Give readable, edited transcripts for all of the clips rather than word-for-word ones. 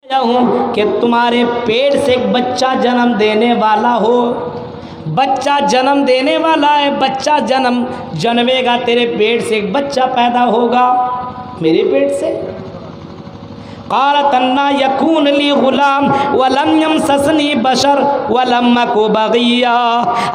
हूँ कि तुम्हारे पेट से एक बच्चा जन्म देने वाला हो, बच्चा जन्म देने वाला है, बच्चा जन्मेगा, तेरे पेट से एक बच्चा पैदा होगा, मेरे पेट से। क़ालत अन्ना यकून ली गुलाम वलम यमससनी बशर वलम अकु बग़िया।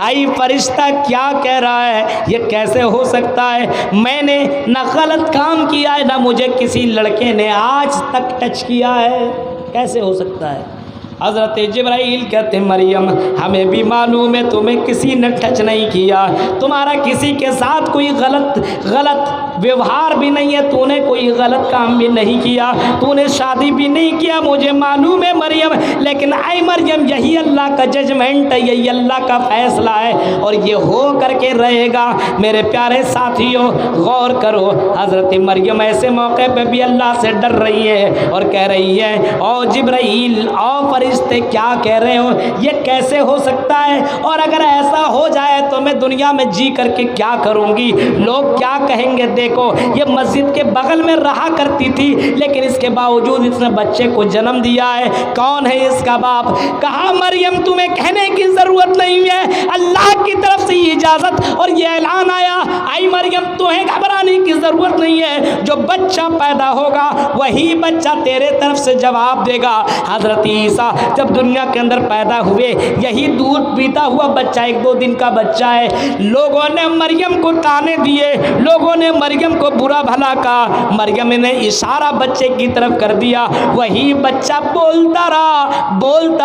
आई फरिश्ता क्या कह रहा है, ये कैसे हो सकता है, मैंने न गलत काम किया है ना मुझे किसी लड़के ने आज तक टच किया है, कैसे हो सकता है। हज़रत जिब्राइल कहते मरियम हमें भी मालूम है तुम्हें किसी ने टच नहीं किया, तुम्हारा किसी के साथ कोई गलत व्यवहार भी नहीं है, तूने कोई गलत काम भी नहीं किया, तूने शादी भी नहीं किया, मुझे मालूम है मरियम। लेकिन आई मरियम यही अल्लाह का जजमेंट है, यही अल्लाह का फैसला है और ये हो करके रहेगा। मेरे प्यारे साथियों गौर करो, हज़रत मरियम ऐसे मौके पे भी अल्लाह से डर रही है और कह रही है ओ जिब्राइल ओ फरिश्ते क्या कह रहे हो, ये कैसे हो सकता है, और अगर ऐसा हो जाए तो मैं दुनिया में जी करके क्या करूँगी, लोग क्या कहेंगे। देखो ये मस्जिद के बगल में रहा करती थी लेकिन इसके बावजूद इसने बच्चे को जन्म दिया है, कौन है इसका बाप। कहा मरियम तुम्हें कहने की ज़रूरत नहीं है, अल्लाह की तरफ से इजाज़त और ये ऐलान आया, आई मरियम तुम्हें घबराने की ज़रूरत नहीं है, जो बच्चा पैदा होगा वही बच्चा तेरे तरफ से जवाब देगा। हज़रत ईसा जब दुनिया के अंदर पैदा हुए, यही दूध पीता हुआ बच्चा, 1-2 दिन का बच्चा है, लोगों ने मरियम को ताने दिए, लोगों ने मरियम को बुरा भला कहा, मरियम ने इशारा बच्चे की तरफ कर दिया, वही बच्चा बोलता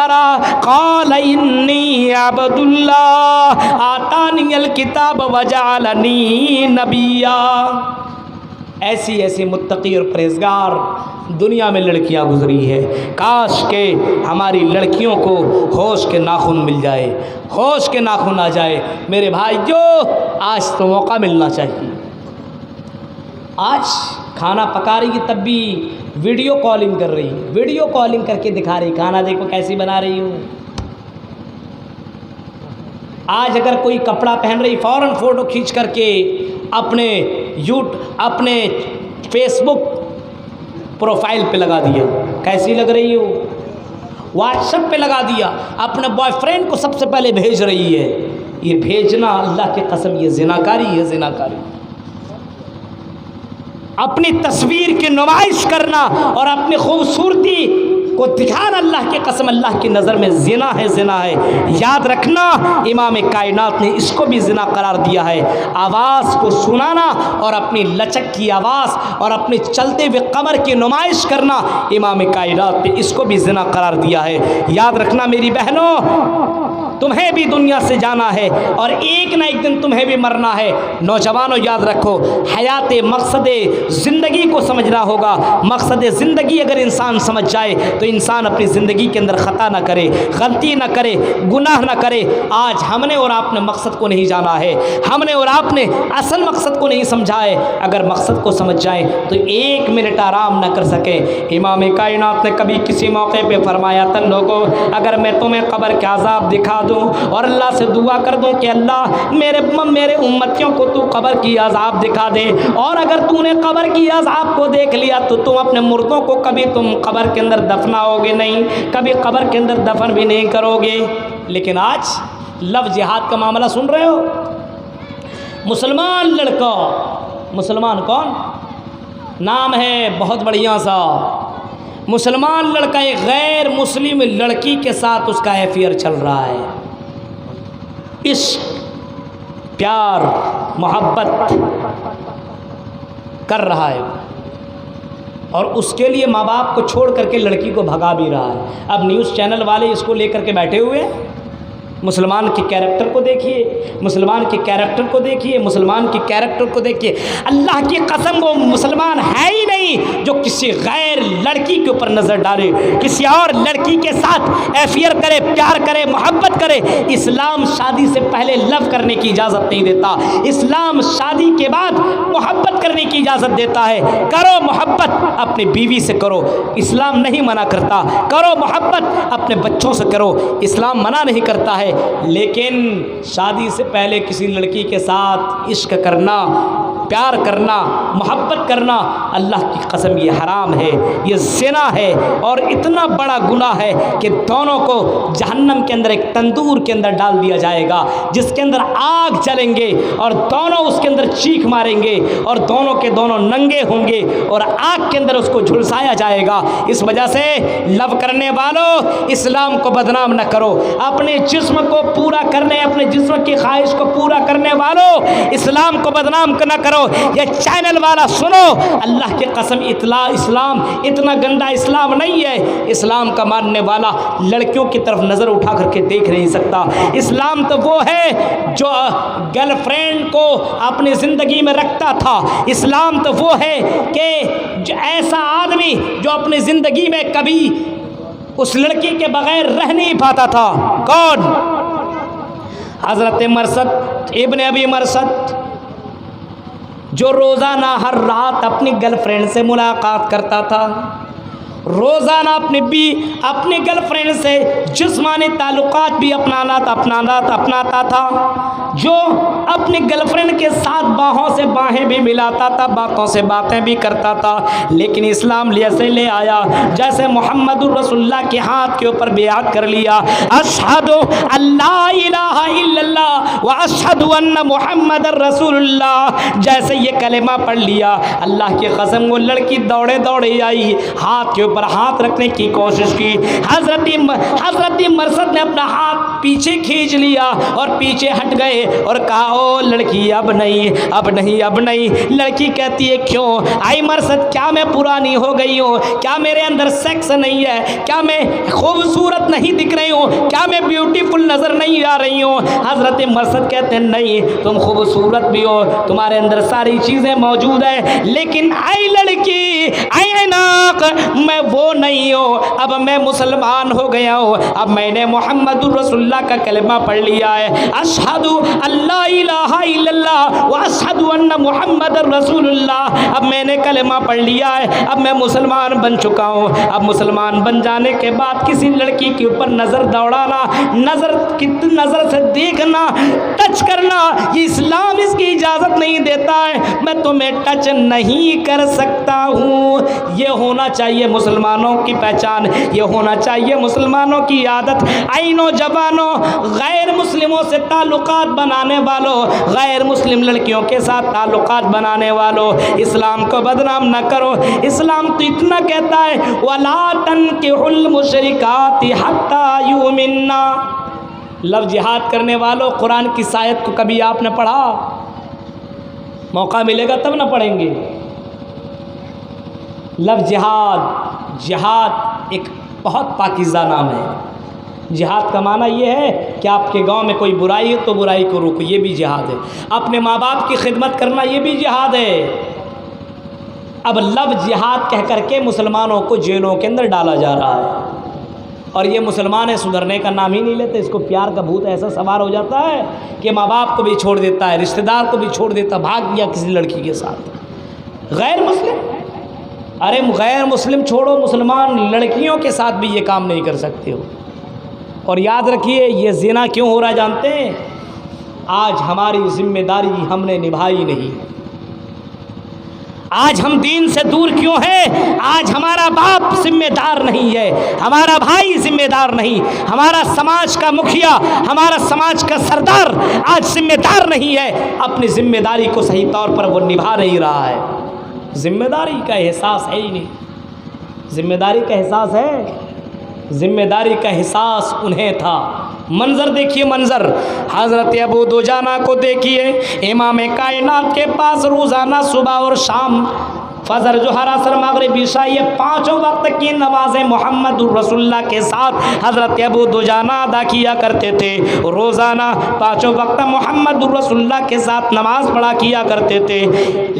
रहा क़ाल इन्नी अब्दुल्लाह आतानियल किताब वजअलनी नबिया। ऐसी ऐसी मुत्तकी और परहेज़गार दुनिया में लड़कियां गुजरी है, काश के हमारी लड़कियों को होश के नाखून मिल जाए, होश के नाखून आ जाए। मेरे भाइयों आज तो मौका मिलना चाहिए। आज खाना पका रही है तब भी वीडियो कॉलिंग कर रही है, वीडियो कॉलिंग करके दिखा रही खाना देखो कैसी बना रही हूँ। आज अगर कोई कपड़ा पहन रही फ़ौरन फ़ोटो खींच करके अपने फेसबुक प्रोफाइल पे लगा दिया, कैसी लग रही हो, व्हाट्सएप पे लगा दिया, अपने बॉयफ्रेंड को सबसे पहले भेज रही है। ये भेजना अल्लाह की कसम ये ज़िनाकारी है, ज़िनाकारी। अपनी तस्वीर की नुमाइश करना और अपनी खूबसूरती को दिखाना अल्लाह की कसम अल्लाह की नज़र में ज़िना है, ज़िना है। याद रखना इमाम कायनात ने इसको भी ज़िना करार दिया है। आवाज़ को सुनाना और अपनी लचक की आवाज़ और अपने चलते हुए कमर की नुमाइश करना इमाम कायनात ने इसको भी ज़िना करार दिया है। याद रखना मेरी बहनों तुम्हें भी दुनिया से जाना है और एक ना एक दिन तुम्हें भी मरना है। नौजवानों याद रखो हयात मकसद ज़िंदगी को समझना होगा। मकसद ज़िंदगी अगर इंसान समझ जाए तो इंसान अपनी ज़िंदगी के अंदर ख़ता ना करे, गलती ना करे, गुनाह ना करे। आज हमने और आपने मकसद को नहीं जाना है, हमने और आपने असल मकसद को नहीं समझा है। अगर मकसद को समझ जाए तो 1 मिनट आराम ना कर सके। इमाम कायनात ने कभी किसी मौके पे फरमाया था लोगों अगर मैं तुम्हें कब्र के अज़ाब दिखा दूं और अल्लाह से दुआ कर दूं कि अल्लाह मेरे उम्मतियों को तू कब्र की अज़ाब दिखा दे, और अगर तूने कब्र की अज़ाब को देख लिया तो तुम अपने मुर्दों को कभी तुम कब्र के अंदर दफनाओगे नहीं, कभी कब्र के अंदर दफन भी नहीं करोगे। लेकिन आज लव जिहाद का मामला सुन रहे हो, मुसलमान लड़का, मुसलमान कौन नाम है बहुत बढ़िया सा, मुसलमान लड़का एक गैर मुस्लिम लड़की के साथ उसका अफेयर चल रहा है। इश्क प्यार मोहब्बत कर रहा है और उसके लिए माँ बाप को छोड़ करके लड़की को भगा भी रहा है। अब न्यूज़ चैनल वाले इसको लेकर के बैठे हुए हैं। मुसलमान के कैरेक्टर को देखिए, मुसलमान के कैरेक्टर को देखिए, मुसलमान के कैरेक्टर को देखिए। अल्लाह की कसम वो मुसलमान है ही नहीं जो किसी गैर लड़की के ऊपर नज़र डाले, किसी और लड़की के साथ अफेयर करे, प्यार करे, मोहब्बत करे। इस्लाम शादी से पहले लव करने की इजाज़त नहीं देता, इस्लाम शादी के बाद मोहब्बत करने की इजाज़त देता है। करो मोहब्बत अपनी बीवी से करो, इस्लाम नहीं मना करता। करो मोहब्बत अपने बच्चों से करो, इस्लाम मना नहीं करता है। लेकिन शादी से पहले किसी लड़की के साथ इश्क करना प्यार करना, मोहब्बत करना, अल्लाह की कसम ये हराम है, ये ज़िना है और इतना बड़ा गुनाह है कि दोनों को जहन्नम के अंदर एक तंदूर के अंदर डाल दिया जाएगा, जिसके अंदर आग जलेंगे और दोनों उसके अंदर चीख मारेंगे और दोनों के दोनों नंगे होंगे और आग के अंदर उसको झुलसाया जाएगा। इस वजह से लव करने वालों, इस्लाम को बदनाम न करो। अपने जिस्म को पूरा करने, अपने जिस्म की ख्वाहिश को पूरा करने वालों, इस्लाम को बदनाम न करो। ये चैनल वाला सुनो, अल्लाह की कसम इस्लाम इतना गंदा इस्लाम नहीं है। इस्लाम का मानने वाला लड़कियों की तरफ नज़र उठा करके देख नहीं सकता। इस्लाम तो वो है जो गर्लफ्रेंड को अपनी ज़िंदगी में रखता था। इस्लाम तो वो है कि जो ऐसा आदमी जो अपनी ज़िंदगी में कभी उस लड़की के बगैर रह नहीं पाता था। कौन? हज़रत मरसद इब्न अबी मरसद, जो रोज़ाना हर रात अपनी गर्लफ्रेंड से मुलाकात करता था, रोज़ाना अपनी गर्लफ्रेंड से जिस्मानी ताल्लुकात भी अपनाता था, जो अपनी गर्लफ्रेंड के साथ बाहों से बाहें भी मिलाता था, बातों से बातें भी करता था। लेकिन इस्लाम ऐसे ले आया जैसे मोहम्मदुर रसूलुल्लाह के हाथ के ऊपर बेअत कर लिया, अशहदु अल्ला इलाहा इल्लल्लाह व अशहदु अन्ना मुहम्मदर रसूलुल्लाह, जैसे ये कलेमा पढ़ लिया, अल्लाह की कसम वो लड़की दौड़े दौड़े आई, हाथ के ऊपर हाथ रखने की कोशिश की। हज़रत मरसद ने अपना हाथ पीछे खींच लिया और पीछे हट गए और कहा, ओ लड़की अब नहीं, अब नहीं, अब नहीं। लड़की कहती है, क्यों? आई मरसद, क्या मैं पुरानी हो गई हूँ? क्या मेरे अंदर सेक्स नहीं है? क्या मैं खूबसूरत नहीं दिख रही हूँ? क्या मैं ब्यूटीफुल नज़र नहीं आ रही हूँ? हज़रत मरसद कहते हैं, नहीं, तुम खूबसूरत भी हो, तुम्हारे अंदर सारी चीज़ें मौजूद है, लेकिन आई लड़की, आई नाक, मैं वो नहीं हो। अब मैं मुसलमान हो गया हूँ, अब मैंने मोहम्मदुर रसूलुल्लाह का कलमा पढ़ लिया है, अशहदु अल्ला इलाहा इल्लल्लाह व अशहदु अन्ना मुहम्मदर रसूलुल्लाह। अब मैंने कलमा पढ़ लिया है, अब मैं मुसलमान बन चुका हूँ। अब मुसलमान बन जाने के बाद किसी लड़की के ऊपर नज़र दौड़ाना, नज़र से देखना, टच करना, ये इस्लाम इसकी इजाज़त नहीं देता है। मैं तुम्हें टच नहीं कर सकता हूँ। ये होना चाहिए मुसलमानों की पहचान, ये होना चाहिए मुसलमानों की आदत। आई नौजवानों, गैर मुस्लिमों से ताल्लुकात बनाने वालों, गैर मुस्लिम लड़कियों के साथ ताल्लुकात बनाने वालों, इस्लाम को बदनाम न करो। इस्लाम तो इतना कहता है, वला तनकिहुल मुशरिकाति हत्ता युमिन्ना। लव जिहाद करने वालों, कुरान की आयत को कभी आपने पढ़ा? मौका मिलेगा तब ना पढ़ेंगे। लव जिहाद एक बहुत पाकीज़ा नाम है। जिहाद का माना ये है कि आपके गांव में कोई बुराई है तो बुराई को रोको, ये भी जिहाद है। अपने माँ बाप की खिदमत करना, ये भी जिहाद है। अब लव जिहाद कह करके मुसलमानों को जेलों के अंदर डाला जा रहा है और ये मुसलमान सुधरने का नाम ही नहीं लेते। इसको प्यार का भूत ऐसा सवार हो जाता है कि माँ बाप को भी छोड़ देता है, रिश्तेदार को भी छोड़ देता, भाग गया किसी लड़की के साथ। गैर मुस्लिम, अरे गैर मुस्लिम छोड़ो, मुसलमान लड़कियों के साथ भी ये काम नहीं कर सकते हो। और याद रखिए, ये ज़िना क्यों हो रहा जानते हैं? आज हमारी जिम्मेदारी हमने निभाई नहीं। आज हम दीन से दूर क्यों हैं? आज हमारा बाप जिम्मेदार नहीं है, हमारा भाई जिम्मेदार नहीं, हमारा समाज का मुखिया, हमारा समाज का सरदार आज जिम्मेदार नहीं है। अपनी जिम्मेदारी को सही तौर पर वो निभा नहीं रहा है। जिम्मेदारी का एहसास है ही नहीं। जिम्मेदारी का एहसास है? जिम्मेदारी का एहसास उन्हें था। मंजर देखिए, मंजर हज़रत अबू दुजाना को देखिए, इमाम कायनात के पास रोज़ाना सुबह और शाम फजर, जोहर, असर, मगरिब, इशा, ये पाँचों वक्त की नमाज़ें मोहम्मदुर रसूलुल्लाह के साथ हज़रत अबू दुजाना अदा किया करते थे। रोज़ाना पाँचों वक्त मोहम्मदुर रसूलुल्लाह के साथ नमाज़ पढ़ा किया करते थे।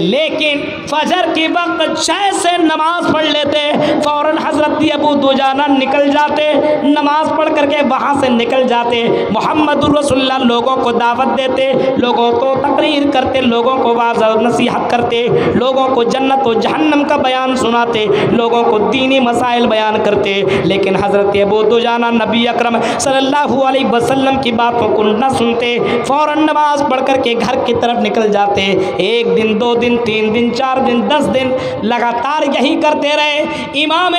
लेकिन फजर के वक्त जैसे नमाज़ पढ़ लेते, फ़ौरन हज़रत अबू दुजाना निकल जाते, नमाज़ पढ़ करके वहाँ से निकल जाते। मोहम्मदुर रसूलुल्लाह लोगों को दावत देते, लोगों को तकरीर करते, लोगों को वाज़ नसीहत करते, लोगों को जन्नत को जहन्नम का बयान सुनाते, लोगों को दीनी मसाइल बयान करते, लेकिन हज़रत अबू दुजाना नबी अकरम सल्लल्लाहु अलैहि वसल्लम की बातों को न सुनते, फ़ौरन नमाज पढ़ कर के घर की तरफ निकल जाते। 1 दिन 2 दिन 3 दिन 4 दिन 10 दिन लगातार यही करते रहे। इमाम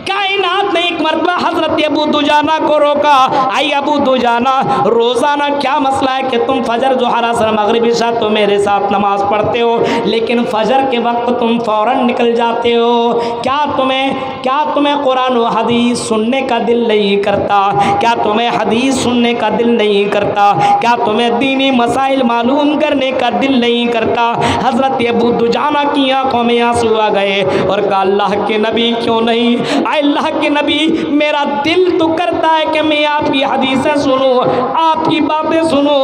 कायनात ने एक मरतबा हज़रत अबू दुजाना को रोका, आई अबू दुजाना, रोज़ाना क्या मसला है कि तुम फजर ज़ोहर असर मगरिब इशा तो मेरे साथ नमाज पढ़ते हो, लेकिन फजर के वक्त तुम फ़ौरन निकल जाते हो, क्या तुम्हें कुरान व हदीस सुनने का दिल नहीं करता? क्या तुम्हें हदीस सुनने का दिल नहीं करता? क्या तुम्हें दीनी मसाइल मालूम करने का दिल नहीं करता? हज़रत अबू दुजाना की आंखों में आंसू आ गए और कहा, अल्लाह के नबी क्यों नहीं, अल्लाह के नबी मेरा दिल तो करता है कि मैं आपकी हदीसें सुनूं, आपकी बातें सुनूं,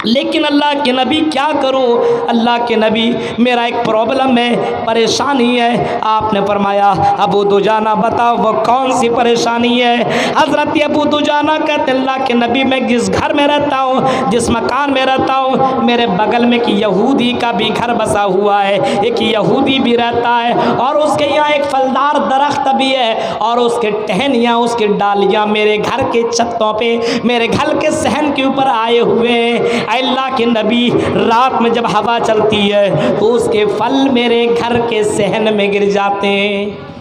लेकिन अल्लाह के नबी क्या करूं? अल्लाह के नबी मेरा एक प्रॉब्लम है, परेशानी है। आपने फरमाया, अबू दुजाना बताओ वो कौन सी परेशानी है? हज़रत अबू दुजाना कहते, अल्लाह के नबी मैं जिस घर में रहता हूँ, जिस मकान में रहता हूँ, मेरे बगल में एक यहूदी का भी घर बसा हुआ है, एक यहूदी भी रहता है और उसके यहाँ एक फलदार दरख्त भी है और उसके टहनियाँ, उसकी डालियाँ मेरे घर के छतों पे, मेरे घर के सहन के ऊपर आए हुए हैं। अल्लाह के नबी रात में जब हवा चलती है तो उसके फल मेरे घर के सहन में गिर जाते हैं।